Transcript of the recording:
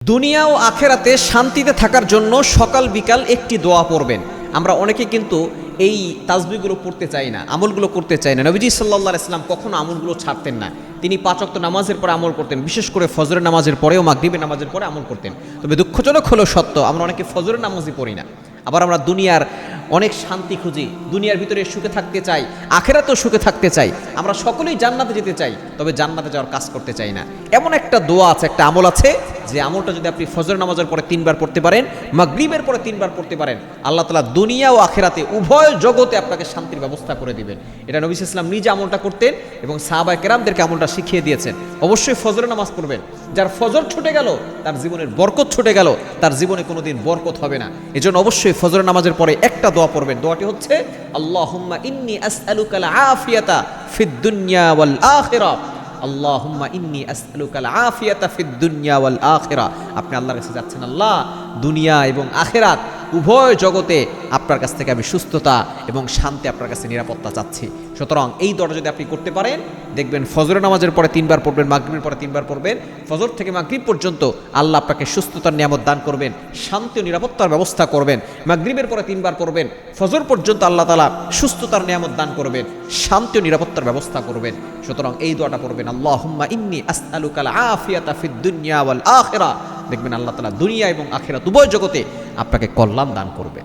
দুনিয়া ও আখেরাতে শান্তিতে থাকার জন্য সকাল বিকাল একটি দোয়া পড়বেন। আমরা অনেকে কিন্তু এই তাসবিহগুলো পড়তে চাই না, আমলগুলো করতে চাই না। নবীজি সাল্লাল্লাহু আলাইহি ওয়াসাল্লাম কখনো আমলগুলো ছাড়তেন না। তিনি 5 ওয়াক্ত নামাজের পরে আমল করতেন, বিশেষ করে ফজরের নামাজের পরেও মাগরিবের নামাজের পরে আমল করতেন। তবে দুঃখজনক হলো সত্য, আমরা অনেকে ফজরের নামাজই পড়ি না। আবার আমরা দুনিয়ার অনেক শান্তি খুঁজি, দুনিয়ার ভিতরে সুখে থাকতে চাই, আখেরাতেও সুখে থাকতে চাই। আমরা সকলেই জান্নাতে যেতে চাই, তবে জান্নাতে যাওয়ার কাজ করতে চাই না। এমন একটা দোয়া আছে, একটা আমল আছে, যে আমলটা যদি আপনি ফজর নামাজের পরে 3 বার পড়তে পারেন, মাগরিবের পরে 3 বার পড়তে পারেন, আল্লাহ তাআলা দুনিয়া ও আখেরাতে উভয় জগতে আপনাকে শান্তির ব্যবস্থা করে দিবেন। এটা নবী সাল্লাল্লাহু আলাইহি ওয়াসাল্লাম নিজে আমলটা করতেন এবং সাহাবায়ে কেরামদেরকে আমলটা শিখিয়ে দিয়েছেন। অবশ্যই ফজরের নামাজ পড়বেন। যার ফজর ছুটে গেল তার জীবনের বরকত ছুটে গেল, তার জীবনে কোনোদিন বরকত হবে না। এজন্য অবশ্যই ফজরের নামাজের পরে একটা দোয়া পড়বেন। দোয়াটি হচ্ছে আল্লাহুম্মা ইন্নী আসআলুকাল আফিয়াতা ফিদ দুনিয়া ওয়াল আখিরা। আল্লাহুম্মা ইন্নী আসআলুকাল আফিয়াতা ফিদ দুনিয়া ওয়াল আখিরা। আপনি আল্লাহর কাছে যাচ্ছেন, আল্লাহ দুনিয়া এবং আখিরাত উভয় জগতে আপনার কাছ থেকে আমি সুস্থতা এবং শান্তি, আপনার কাছে নিরাপত্তা চাচ্ছি। সুতরাং এই দোয়াটা যদি আপনি করতে পারেন, দেখবেন ফজরের নামাজের পরে 3 বার পড়বেন, মাগরিবের পরে 3 বার পড়বেন, ফজর থেকে মাগরিব পর্যন্ত আল্লাহ আপনাকে সুস্থতার নিয়ামত দান করবেন, শান্তি ও নিরাপত্তার ব্যবস্থা করবেন। মাগরিবের পরে 3 বার পড়বেন, ফজর পর্যন্ত আল্লাহ তাআলা সুস্থতার নিয়ামত দান করবেন, শান্তি ও নিরাপত্তার ব্যবস্থা করবেন। সুতরাং এই দোয়াটা পড়বেন, আল্লাহুম্মা ইন্নী আসআলুকাল আফিয়াতা ফিদ দুনিয়া ওয়াল আখিরা। দেখবেন আল্লাহ তাআলা দুনিয়া এবং আখিরাত উভয় জগতে আপনাকে কল্যাণ দান করবেন।